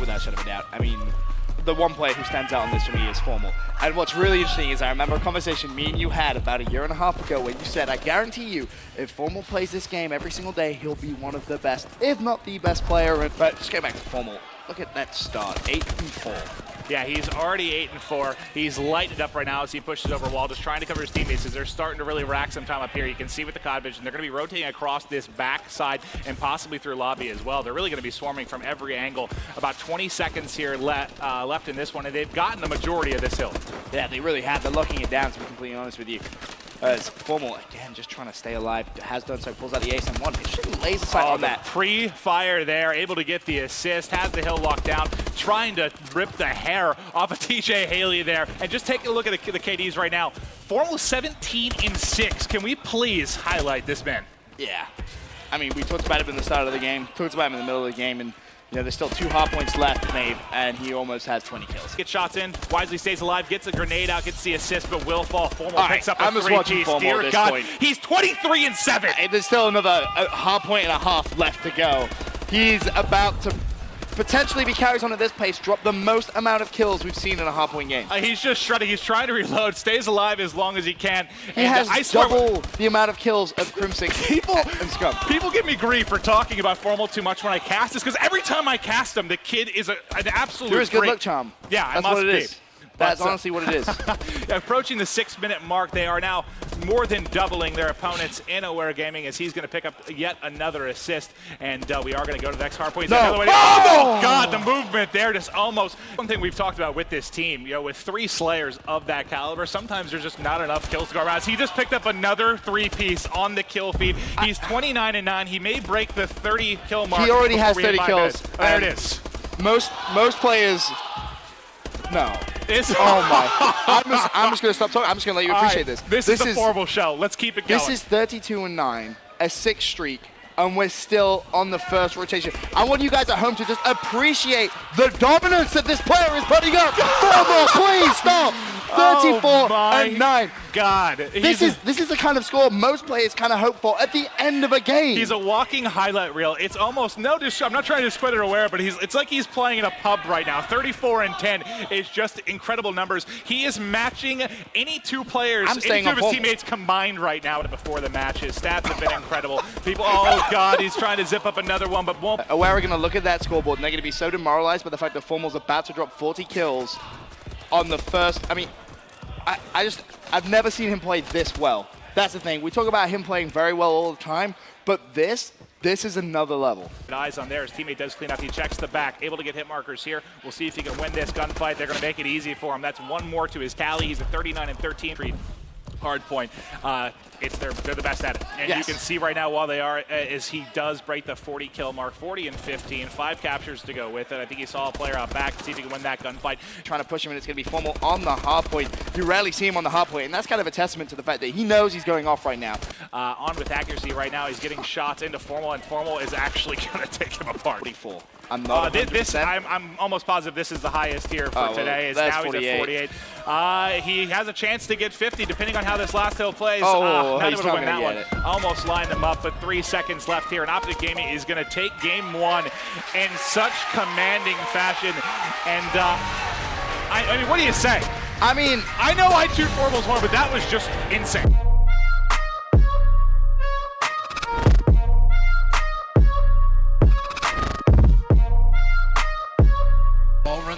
without a shadow of a doubt. I mean, the one player who stands out on this for me is Formal. And what's really interesting is I remember a conversation me and you had about a year and a half ago when you said, I guarantee you, if Formal plays this game every single day, he'll be one of the best, if not the best player. But just go back to Formal. Look at that start, 8-4. Yeah, he's already 8-4. He's lighted up right now as he pushes over wall, just trying to cover his teammates as they're starting to really rack some time up here. You can see with the Cod vision, they're going to be rotating across this back side and possibly through lobby as well. They're really going to be swarming from every angle. About 20 seconds here left in this one, and they've gotten the majority of this hill. Yeah, they really have. They're locking it down, to be completely honest with you. As Formal, again, just trying to stay alive, has done so, pulls out the ace and one. Interesting laser sight on that. Pre-fire there, able to get the assist, has the hill locked down, trying to rip the hair off of TJ Haley there. And just take a look at the KDs right now. Formal 17-6. Can we please highlight this man? Yeah. I mean, we talked about him in the start of the game, talked about him in the middle of the game, and you know, there's still 2 Hardpoints left, Maeve, and he almost has 20 kills. Gets shots in, wisely stays alive, gets a grenade out, gets the assist, but will fall. Formal picks up a 3G. Dear God, he's 23-7. There's still another Hardpoint and a half left to go. He's about to potentially be carries on at this pace, drop the most amount of kills we've seen in a Hardpoint game. He's just shredding. He's trying to reload, stays alive as long as he can. He has double the amount of kills of Crimson and Scump. People give me grief for talking about Formal too much when I cast this, because every time I cast him, the kid is an absolute There is good luck charm. Yeah, that's what it is. That's honestly what it is. Approaching the 6-minute mark, they are now more than doubling their opponents in Aware Gaming as he's going to pick up yet another assist. And we are going to go to the next Hardpoint. No. Oh, God, the movement there just almost. One thing we've talked about with this team, you know, with 3 Slayers of that caliber, sometimes there's just not enough kills to go around. So he just picked up another 3-piece on the kill feed. He's 29-9. He may break the 30 kill mark. He already has 30 kills. There it is. Most players. No. Oh my! I'm just gonna stop talking. I'm just gonna let you appreciate this. This is a Formal show. Let's keep it going. This is 32-9, a 6 streak, and we're still on the first rotation. I want you guys at home to just appreciate the dominance that this player is putting up. Formal, please stop. 34-9. God, this is the kind of score most players kind of hope for at the end of a game. He's a walking highlight reel. It's almost I'm not trying to discredit Aware, but it's like he's playing in a pub right now. 34-10 is just incredible numbers. He is matching any 2 players, any 2 of his teammates combined right now before the match. His stats have been incredible. People, oh God, he's trying to zip up another one, but won't. Aware are going to look at that scoreboard and they're going to be so demoralized by the fact that Formal's about to drop 40 kills on the first. I mean, I've never seen him play this well. That's the thing. We talk about him playing very well all the time, but this is another level. Eyes on there. His teammate does clean up. He checks the back, able to get hit markers here. We'll see if he can win this gunfight. They're going to make it easy for him. That's 1 more to his tally. He's at 39-13. Hardpoint. They're the best at it. And yes, you can see right now while they are, as he does break the 40 kill mark, 40-15, 5 captures to go with it. I think he saw a player out back to see if he can win that gunfight. Trying to push him, and it's going to be Formal on the Hardpoint. You rarely see him on the Hardpoint, and that's kind of a testament to the fact that he knows he's going off right now. On with accuracy right now. He's getting shots into Formal, and Formal is actually going to take him apart. 44. I'm not I'm almost positive this is the highest here for today. Well, now 48. He's at 48. He has a chance to get 50 depending on how this last hill plays. Oh, not he's able to win that one. It. Almost lined them up, but 3 seconds left here. And Optic Gaming is going to take game 1 in such commanding fashion. And I mean, what do you say? I mean, I know I toot Formal's horn, but that was just insane.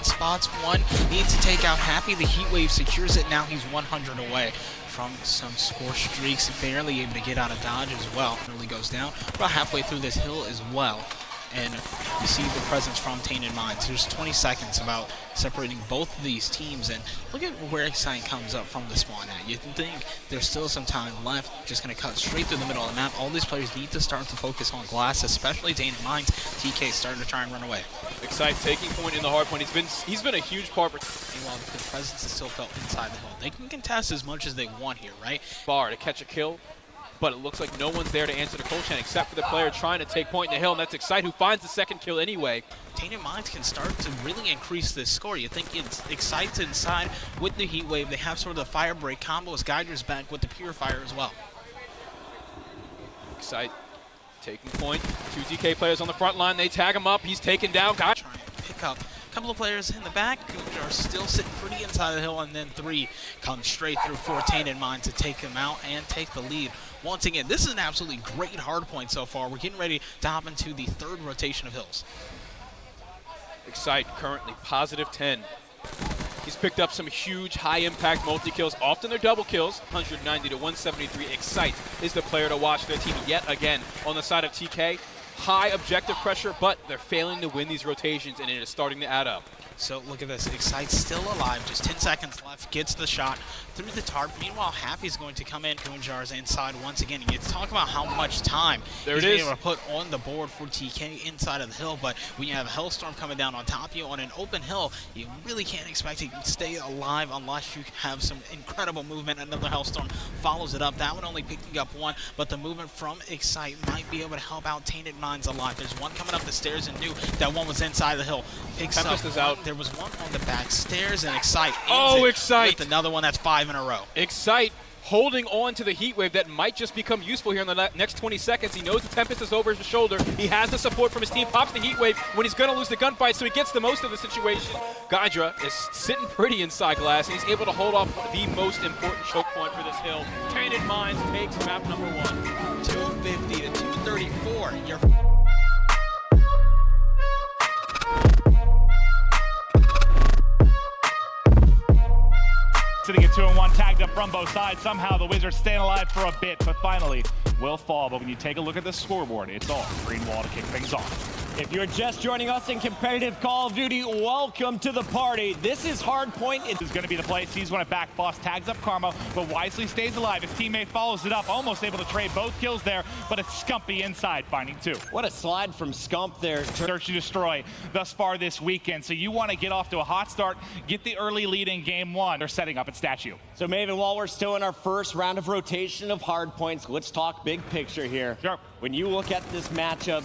Spots. 1 needs to take out Happy. The heat wave secures it. Now he's 100 away from some score streaks. Barely able to get out of dodge as well. Really goes down about halfway through this hill as well. And you see the presence from Tainted Minds. There's 20 seconds about separating both of these teams, and look at where Sign comes up from the spawn at. You think there's still some time left, just going to cut straight through the middle of the map. All these players need to start to focus on glass, especially Tainted Minds. TK starting to try and run away. Excite taking point in the Hardpoint. He's been a huge part. Meanwhile, the presence is still felt inside the hill. They can contest as much as they want here, right? Bar to catch a kill, but it looks like no one's there to answer the cold chain except for the player trying to take point in the hill, and that's Excite who finds the 2nd kill anyway. Tainted Minds can start to really increase this score. You think it's Excite's inside with the heat wave. They have sort of the fire break combo as Geiger's back with the purifier as well. Excite taking point. 2 DK players on the front line. They tag him up. He's taken down. Trying to pick up A couple of players in the back are still sitting pretty inside the hill, and then 3 come straight through for Tainted Mind to take them out and take the lead. Once again, this is an absolutely great hard point so far. We're getting ready to hop into the 3rd rotation of hills. Excite currently positive 10. He's picked up some huge high-impact multi-kills. Often they're double kills, 190 to 173. Excite is the player to watch. Their team yet again on the side of TK. High objective pressure, but they're failing to win these rotations, and it is starting to add up. So look at this, Excite's still alive, just 10 seconds left, gets the shot through the tarp. Meanwhile, Happy's going to come in, Kunjar's inside once again. You talk about how much time he's been able to put on the board for TK inside of the hill, but when you have a Hellstorm coming down on top of you on an open hill, you really can't expect to stay alive unless you have some incredible movement. Another Hellstorm follows it up. That one only picking up 1, but the movement from Excite might be able to help out Tainted Minds alive. There's one coming up the stairs and knew that one was inside the hill. Tempest is out. There was one on the back stairs, and Excite Excite! with another one that's 5 in a row. Excite holding on to the heat wave that might just become useful here in the next 20 seconds. He knows the Tempest is over his shoulder. He has the support from his team, pops the heat wave when he's going to lose the gunfight, so he gets the most of the situation. Gaidra is sitting pretty inside glass, and he's able to hold off the most important choke point for this hill. Tainted Minds takes map number 1. 250 to 234. You're sitting at 2-1, tagged up from both sides. Somehow the Wizards staying alive for a bit, but finally will fall. But when you take a look at the scoreboard, it's all green wall to kick things off. If you're just joining us in competitive Call of Duty, welcome to the party. This is Hardpoint. This is going to be the play. Sees one at back. Boss tags up Karma, but wisely stays alive. His teammate follows it up, almost able to trade both kills there, but it's Scumpy inside, finding 2. What a slide from Scump there. Search and destroy thus far this weekend. So you want to get off to a hot start, get the early lead in game 1. They're setting up at Statue. So Maven, while we're still in our first round of rotation of Hardpoints, let's talk big picture here. Sure. When you look at this matchup,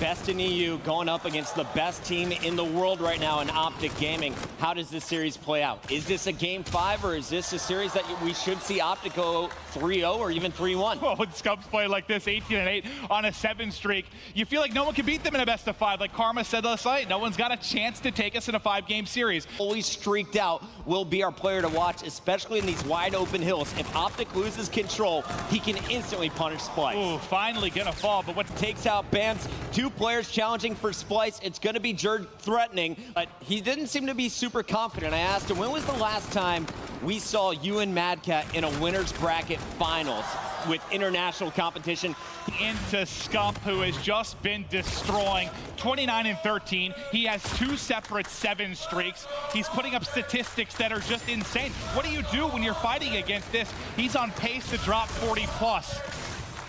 best in EU going up against the best team in the world right now in Optic Gaming. How does this series play out? Is this a game 5, or is this a series that we should see Optic go 3-0 or even 3-1? Well, when Scumps play like this, 18-8 on a 7 streak, you feel like no one can beat them in a best of 5. Like Karma said last night, no one's got a chance to take us in a 5-game series. Fully streaked out will be our player to watch, especially in these wide open hills. If Optic loses control, he can instantly punish Splice. Ooh, finally gonna fall, but what Takes out Bans, 2 players challenging for Splice. It's going to be Jerd threatening, but he didn't seem to be super confident. I asked him, when was the last time we saw you and Mad Cat in a winner's bracket finals with international competition? into Scump, who has just been destroying 29-13. He has 2 separate 7 streaks. He's putting up statistics that are just insane. What do you do when you're fighting against this? He's on pace to drop 40+.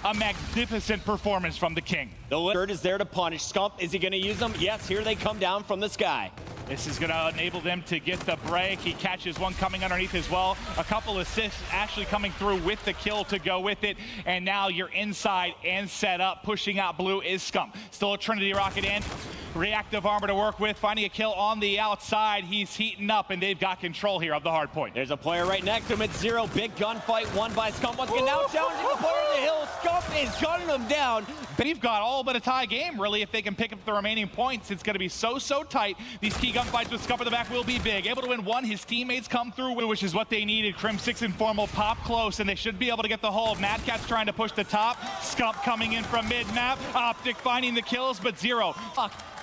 A magnificent performance from the King. The Jerd is there to punish. Scump, is he going to use them? Yes, here they come down from the sky. This is going to enable them to get the break. He catches one coming underneath as well. A couple assists actually coming through with the kill to go with it. And now you're inside and set up. Pushing out blue is Scump. Still a Trinity rocket in. Reactive armor to work with. Finding a kill on the outside. He's heating up, and they've got control here of the hard point. There's a player right next to him. It's 0. Big gunfight won by Scump. Once again, now challenging the player in the hill. Scump is gunning them down. They've got all but a tie game, really, if they can pick up the remaining points. It's going to be so tight. These key gunfights with Scump in the back will be big. Able to win one, his teammates come through, which is what they needed. Crim 6 and Formal pop close, and they should be able to get the hold. Mad Cat's trying to push the top. Scump coming in from mid-map. Optic finding the kills, but 0.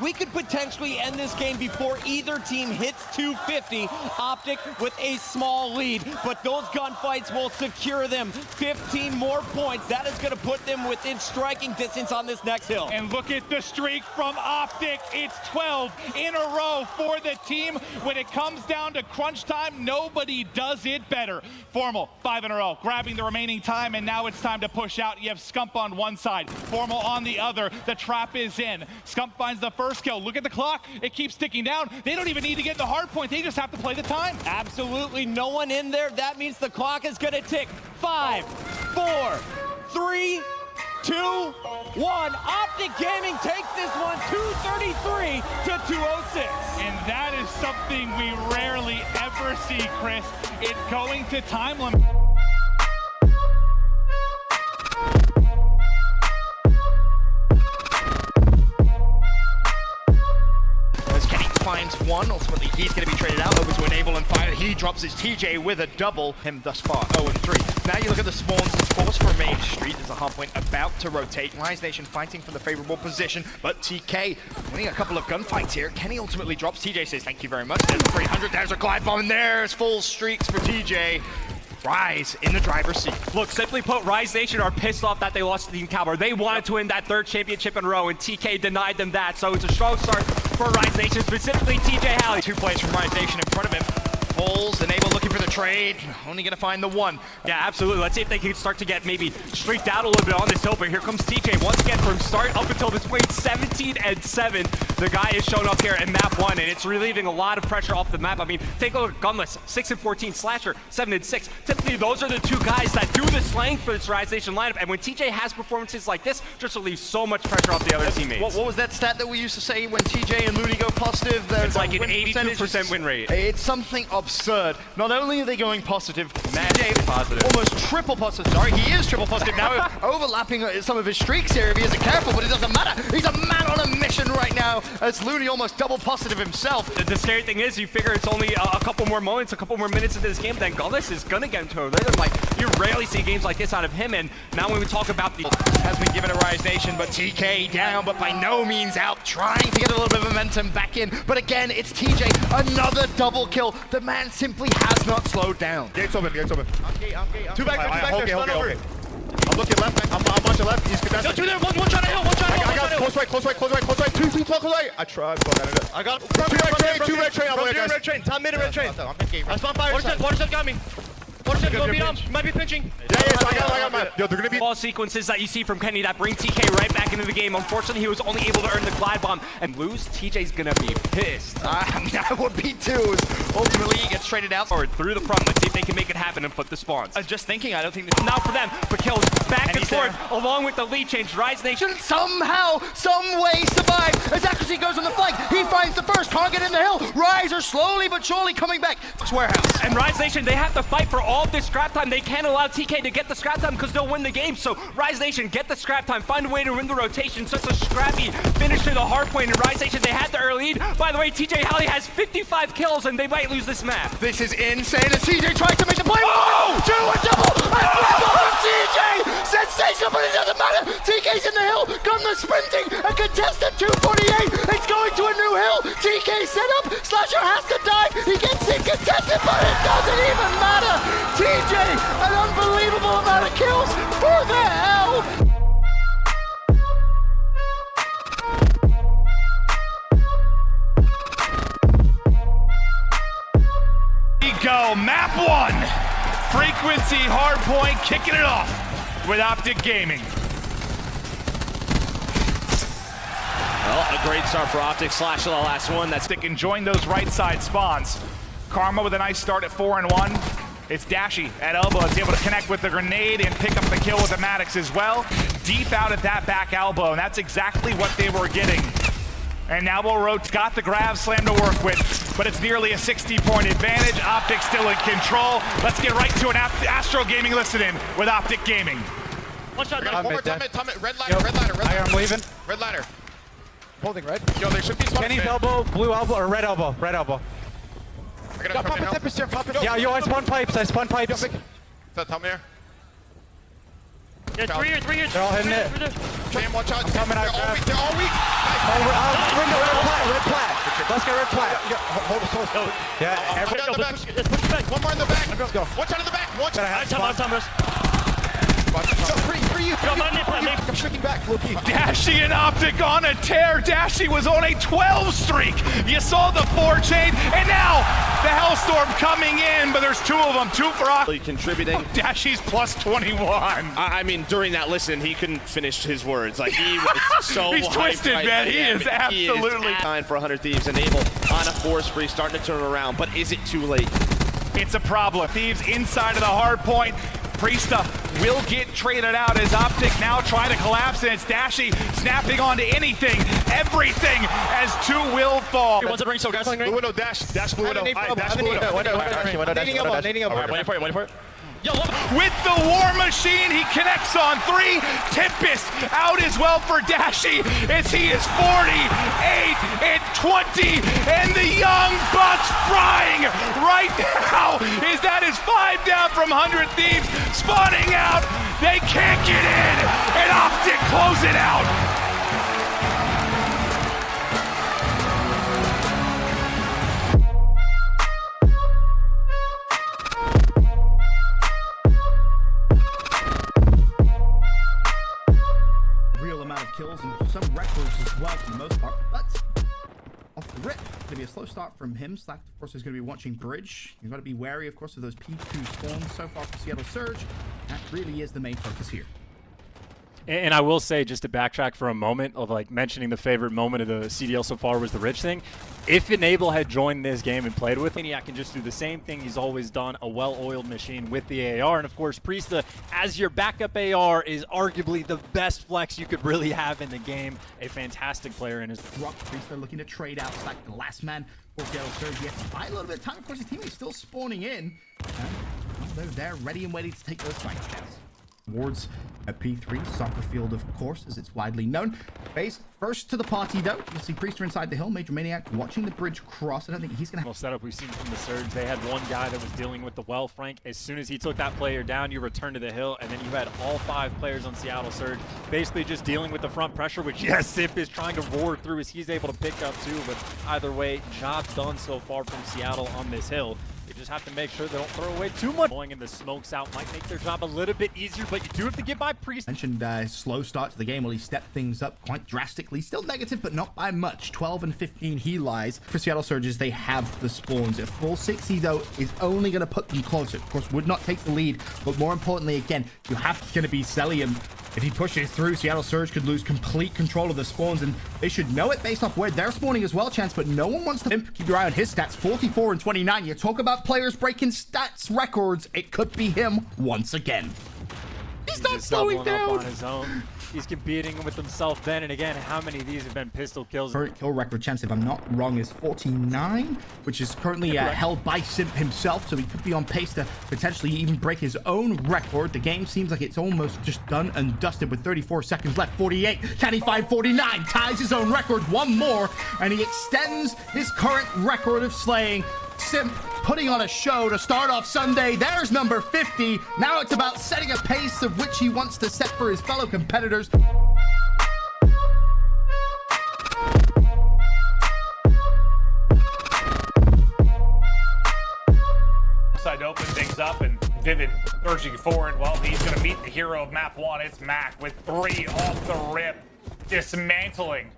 We could potentially end this game before either team hits 250. Optic with a small lead, but those gunfights will secure them 15 more points. That is going to put them within striking distance on this next hill. And look at the streak from Optic. It's 12 in a row for the team. When it comes down to crunch time, nobody does it better. Formal, 5 in a row, grabbing the remaining time, and now it's time to push out. You have Scump on one side, Formal on the other. The trap is in. Scump finds the first kill. Look at the clock. It keeps ticking down. They don't even need to get the hard point. They just have to play the time. Absolutely no one in there. That means the clock is going to tick. 5, 4, 3, 2, 1. Optic Gaming takes this one 233 to 206. And that is something we rarely ever see, Chris. It's going to time limit. Finds one, He drops his TJ with a double. Him thus far 0-3. Now you look at the spawns. The force for Main Street is a Hardpoint about to rotate. Rise Nation fighting from the favorable position, but TK winning a couple of gunfights here. Kenny ultimately drops. TJ says thank you very much. There's a 300. There's a glide bomb, and there's full streaks for TJ. Rise in the driver's seat. Look, simply put, Rise Nation are pissed off that they lost to Team Cowboy. They wanted to win that 3rd championship in a row, and TK denied them that. So it's a strong start for Rise Nation, specifically TJ Halley. 2 plays from Rise Nation in front of him. Falls, Enable looking for the trade. Only gonna find the 1. Yeah, absolutely. Let's see if they can start to get maybe streaked out a little bit on this hill. But here comes TJ once again from start up until this point, 17-7. The guy is shown up here in map 1, and it's relieving a lot of pressure off the map. I mean, take a look at Gunless, 6-14, Slasher, 7-6. Typically, those are the 2 guys that do the slaying for this Rise Nation lineup. And when TJ has performances like this, just relieves so much pressure off the other teammates. What was that stat that we used to say when TJ and Looney go positive? It's like an 82% win rate. It's something absurd. Not only are they going positive, TJ positive. Almost triple positive. Sorry, he is triple positive now, overlapping some of his streaks here if he isn't careful, but it doesn't matter. He's a man on a mission right now, as Looney almost double positive himself. The scary thing is, you figure it's only a couple more moments, a couple more minutes into this game, then Gunless is gonna get into a rhythm. Like, you rarely see games like this out of him, and now when we talk about the... Has been given a Rise Nation, but TK down, but by no means out, trying to get a little bit of momentum back in. But again, it's TJ, another double kill. The man simply has not slowed down. Gates open, gates open. I'm gate. 2 back there, 2 back there, stun over. Okay. I'm looking left, I'm watching left. He's contested. 2 there, one shot at hill, one shot at hill. I got close right, close right, close right, close right. 2 close right. I tried, but I did. I got 2 red train, I'm going red train. Top mid and red train. I spawn fire. Waterstep got me. Waterstep, go beat him. Might be pinching. Yeah, so I got mine. Yo, they're gonna be ball sequences that you see from Kenny that bring TK right back into the game. Unfortunately, he was only able to earn the glide bomb and lose. TJ's gonna be pissed. I would be too. Ultimately, he gets traded out. Or through the front. Let's see if they can make it happen and flip the spawns. Just thinking, I don't think this Now for them, but kills back and forth there. along with the lead change. Rise Nation somehow, some way survive as accuracy goes on the flank. He finds the first target in the hill. Rise are slowly but surely coming back. Warehouse. and Rise Nation, they have to fight for all of this scrap time. They can't allow TK to get the scrap time because they'll win the game. So Rise Nation, get the scrap time, find a way to win the rotation. Such a scrappy finish to the hard point. And Rise Nation, they had the early lead. By the way, TJ Halley has 55 kills and they might lose this map. This is insane as TJ tries to make the play. Oh! 2 a double! A triple from TJ! Sensational, but it doesn't matter. TK's in the hill. Gunner sprinting. A contested 248. It's going to a new hill. TK set up. Slasher has to dive. He gets it contested, but it doesn't even matter. TJ, an unbelievable amount of kills for the hell. Go, map 1, Frequency Hardpoint kicking it off with Optic Gaming. Well, a great start for Optic, slash to the last one. That's Stick enjoying those right side spawns. Karma with a nice start at 4-1. It's Dashy at elbow. It's able to connect with the grenade and pick up the kill with the Maddox as well. Deep out at that back elbow, and that's exactly what they were getting. And now Rote's got the grab slam to work with, but it's nearly a 60-point advantage. Optic still in control. Let's get right to an Astro Gaming listen-in with Optic Gaming. One shot, one more time, red ladder, red ladder, red ladder. I'm leaving. Red ladder. Holding red. Yo, there should be some. Kenny's elbow, blue elbow, or red elbow. Red elbow. I gotta come in now. Yeah, yo, I spun pipes. I spun pipes. Tell me here. Yeah, three here. They're all hitting it. Jam, watch out. coming out, They're all weak. Window, red plat. Let's get red plat. Hold it. Yeah, Let's push it back. One more in the back. Let's go. Watch out in the back. Watch out. Free you. I'm shrinking back, low key. Dashy and Optic on a tear. Dashy was on a 12 streak. You saw the 4 chain, and now the Hellstorm coming in, but there's 2 of them. 2 for Optic. Contributing. Dashy's plus 21. I mean, during that listen, he couldn't finish his words. Like, he was so He's twisted, right man. He is absolutely fine for 100 Thieves and able on a force spree, starting to turn around. But is it too late? It's a problem. Thieves inside of the hard point. Priesta will get traded out as Optic now trying to collapse, and it's Dashy snapping onto anything, everything, as 2 will fall. One's at ring, so guys. Blue window, dash blue window. Dash blue window. Nading elbow. Waiting for it. With the War Machine, he connects on 3. Tempest out as well for Dashy as he is 48 and 20, and the Young Bucks frying right now. Is that is 5 down from 100 Thieves, spawning out. They can't get in, and Optic close it out. Kills and some records as well for the most part, but off the rip, it's gonna be a slow start from him. Slack, of course, is gonna be watching bridge. You've got to be wary, of course, of those P2 spawns so far for Seattle Surge. That really is the main focus here. And I will say, just to backtrack for a moment, of like mentioning the favorite moment of the CDL so far was the Rich thing. If Enable had joined this game and played with Maniac, can just do the same thing he's always done, a well-oiled machine with the AR. And of course, Priesta, as your backup AR, is arguably the best flex you could really have in the game. A fantastic player in his Rock. Priesta looking to trade out. Slack, the last man for Seattle Surge. He has to buy a little bit of time. Of course, his teammate's still spawning in. They're there, ready and waiting to take those fight counts. Towards a P3 soccer field, of course, as it's widely known. Base first to the party, though. You'll see Priester inside the hill. Major Maniac watching the bridge cross. I don't think he's gonna have setup we've seen from the Surge. They had one guy that was dealing with the well, Frank. As soon as he took that player down, you return to the hill, and then you had all 5 players on Seattle Surge basically just dealing with the front pressure, which yes, Sip is trying to roar through as he's able to pick up too. But either way, job done so far from Seattle on this hill. They just have to make sure they don't throw away too much. Going in the smokes out might make their job a little bit easier, but you do have to get by Priest. Mentioned slow start to the game while he stepped things up quite drastically. Still negative, but not by much. 12 and 15 he lies. For Seattle Surges, they have the spawns. A full 60, though, is only going to put them closer. Of course, would not take the lead, but more importantly, again, you have to be Celium. If he pushes through, Seattle Surge could lose complete control of the spawns, and they should know it based off where they're spawning as well, Chance, but no one wants to keep your eye on his stats. 44 and 29. You talk about players breaking stats records, it could be him once again. He's not slowing down. Up on his own. He's competing with himself then and again. How many of these have been pistol kills? Current kill record, Chance, if I'm not wrong, is 49, which is currently held by Simp himself, so he could be on pace to potentially even break his own record. The game seems like it's almost just done and dusted with 34 seconds left. 48. Can he find 49? Ties his own record. One more, and he extends his current record of slaying. Simp putting on a show to start off Sunday. There's number 50. Now it's about setting a pace of which he wants to set for his fellow competitors. Side to open things up, and Vivid surging forward. Well, he's going to meet the hero of map 1. It's Mac with 3 off the rip, dismantling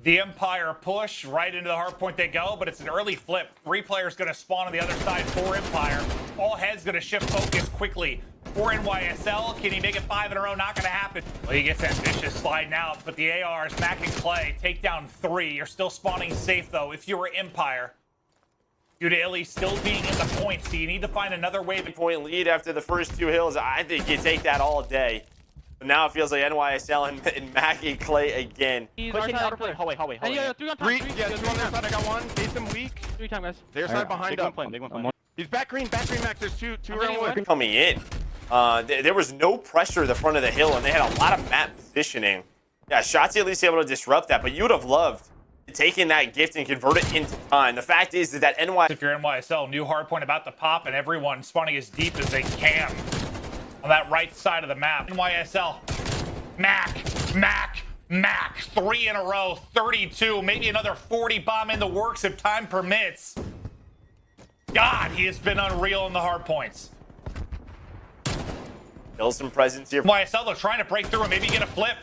the Empire push. Right into the hardpoint they go, but it's an early flip. 3 players going to spawn on the other side for Empire. All heads going to shift focus quickly for NYSL. Can he make it 5 in a row? Not going to happen. Well, he gets ambitious sliding out, but the ARs, Mac and Clay, take down 3. You're still spawning safe, though, if you were Empire. Due to Illy still being in the point, so you need to find another way. Point lead after the first 2 hills. I think you take that all day. But now it feels like NYSL and Mackie Clay again. Pushing outer play. Hallway. Yeah, 3 on top. Yeah, 2 on their side. I got 1. Face him weak. 3 time, guys. Their side behind up. He's back green, Mac. There's 2 around. Coming in. There was no pressure at the front of the hill, and they had a lot of map positioning. Yeah, Shotzi at least able to disrupt that, but you would have loved taking that gift and convert it into time. The fact is that If you're NYSL, new hardpoint about to pop, and everyone spawning as deep as they can on that right side of the map. NYSL, Mac. 3 in a row, 32, maybe another 40 bomb in the works if time permits. God, he has been unreal in the hardpoints. Still some presence here. NYSL, they're trying to break through and maybe get a flip.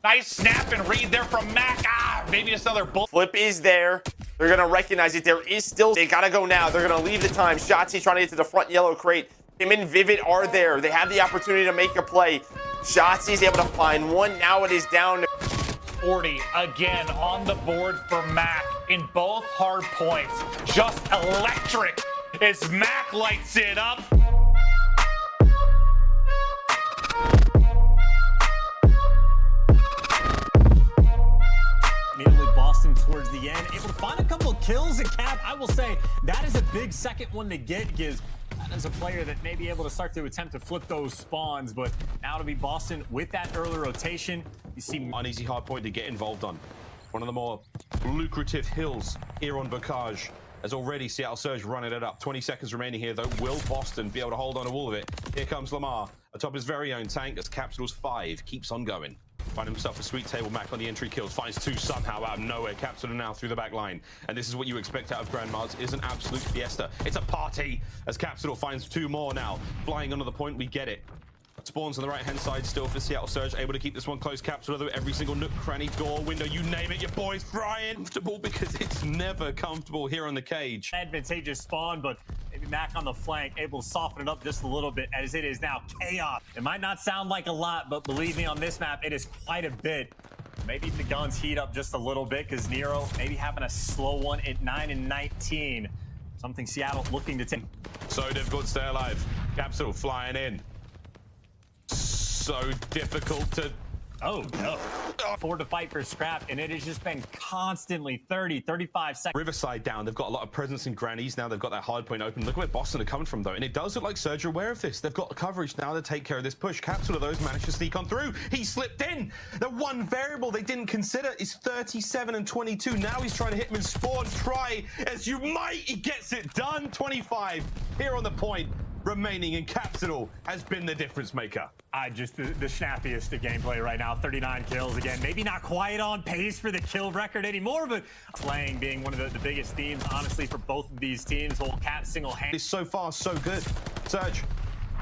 Nice snap and read there from Mac. Maybe just another bullet. Flip is there. They're going to recognize it. There is still... They got to go now. They're going to leave the time. Shotzi trying to get to the front yellow crate. Him and Vivid are there. They have the opportunity to make a play. Shotzi's able to find 1. Now it is down to 40 again on the board for Mac in both hard points. Just electric as Mac lights it up. Boston towards the end, able to find a couple of kills at Cap. I will say that is a big second one to get, because as a player that may be able to start to attempt to flip those spawns, but now to be Boston with that early rotation, you see Uneasy Hardpoint to get involved on. One of the more lucrative hills here on Bocage. As already Seattle Surge running it up. 20 seconds remaining here, though. Will Boston be able to hold on to all of it? Here comes Lamar atop his very own tank as Capsule's 5 keeps on going. Find himself a sweet table Mac on the entry kills. Finds 2 somehow out of nowhere. Capsule now through the back line. And this is what you expect out of Grandma's. Is an absolute fiesta. It's a party as Capsule finds 2 more now. Flying onto the point, we get it. Spawns on the right-hand side still for Seattle Surge. Able to keep this one close. Capsule though every single nook, cranny, door, window, you name it. Your boy's frying. Comfortable because it's never comfortable here on the cage. advantageous spawn, but maybe Mac on the flank able to soften it up just a little bit as it is now chaos. It might not sound like a lot, but believe me, on this map, it is quite a bit. Maybe the guns heat up just a little bit because Nero maybe having a slow one at 9 and 19. Something Seattle looking to take. So difficult to stay alive. Capsule flying in. So difficult to... Oh, no. Forward to fight for Scrap, and it has just been constantly 30, 35 seconds. Riverside down. They've got a lot of presence in grannies. Now they've got that hard point open. Look where Boston are coming from, though. And it does look like Surge are aware of this. They've got coverage now to take care of this push. Capsule of those managed to sneak on through. He slipped in. The one variable they didn't consider is 37 and 22. Now he's trying to hit him in spawn. Try as you might. He gets it done. 25 here on the point. Remaining in Capsule has been the difference maker. Just the snappiest of gameplay right now. 39 kills again. Maybe not quite on pace for the kill record anymore, but slaying being one of the biggest themes, honestly, for both of these teams. Whole Cap single hand. It's so far so good. Surge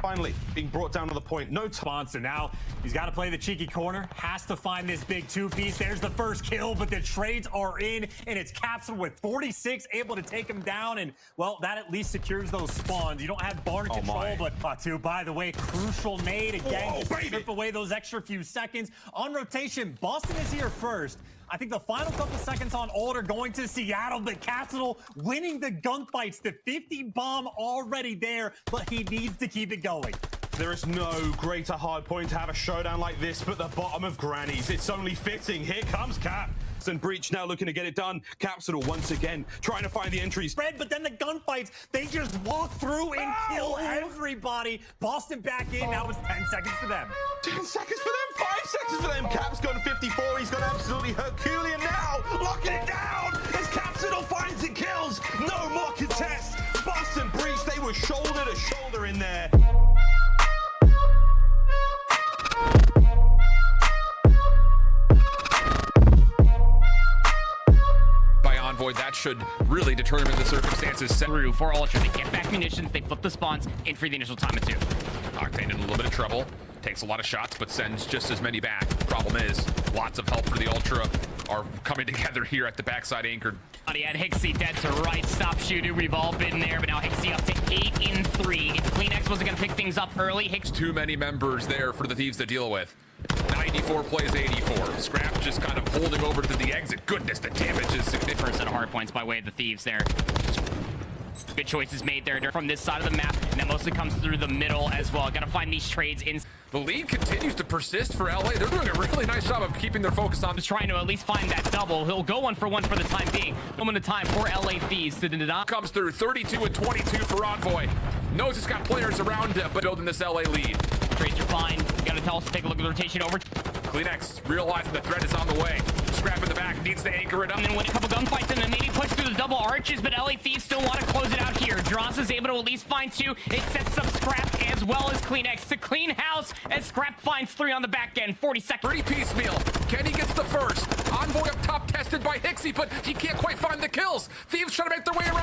finally being brought down to the point. No sponsor now. He's got to play the cheeky corner. Has to find this big 2-piece. There's the first kill, but the trades are in, and it's Capsule with 46 able to take him down, and well, that at least secures those spawns. You don't have barn control, but Fatu, by the way, crucial nade again. Just to strip away those extra few seconds. On rotation, Boston is here first. I think the final couple seconds on ult are going to Seattle, but Capsule winning the gunfights. The 50 bomb already there, but he needs to keep it going. There is no greater hard point to have a showdown like this but the bottom of Granny's. It's only fitting. Here comes Cap. And Breach now looking to get it done. Capsule once again trying to find the entries. Spread, but then the gunfights, they just walk through and kill everybody. Boston back in. Now it's 10 seconds for them. 10 seconds for them, 5 seconds for them. Cap's gone 54. He's gone absolutely Herculean now. Locking it down as Capsule finds and kills. No more contest. Boston Breach, they were shoulder to shoulder in there. Envoy, that should really determine the circumstances. Through for Ultra, they get back munitions, they flip the spawns, in for the initial time of 2. Octane in a little bit of trouble. Takes a lot of shots, but sends just as many back. Problem is, lots of help for the Ultra are coming together here at the backside anchored. He had Hixie dead to right, stop shooting. We've all been there, but now Hixie up to 8 in 3. If CleanX wasn't gonna pick things up early, Hicks. Too many members there for the Thieves to deal with. 94 plays 84. Scrap just kind of holding over to the exit. Goodness, the damage is significant. First set of hard points by way of the Thieves there. Good choices made there from this side of the map, and that mostly comes through the middle as well. Gotta find these trades in. The lead continues to persist for LA. They're doing a really nice job of keeping their focus on. Just trying to at least find that double. He'll go 1 for the time being. Moment of time for LA Thieves to deny. Comes through 32 and 22 for Envoy. Knows he's got players around him, but building this LA lead. Trades are fine. Gotta tell us to take a look at the rotation over. CleanX realizing the threat is on the way. Scrap in the back, needs to anchor it up. And then win a couple gunfights and then maybe push through the double arches, but LA Thieves still want to close it out here. Dross is able to at least find 2. It sets up Scrap as well as CleanX to clean house as Scrap finds 3 on the back end. 40 seconds. 30 piecemeal. Kenny gets the first. Envoy up top tested by Hixie, but he can't quite find the kills. Thieves trying to make their way around.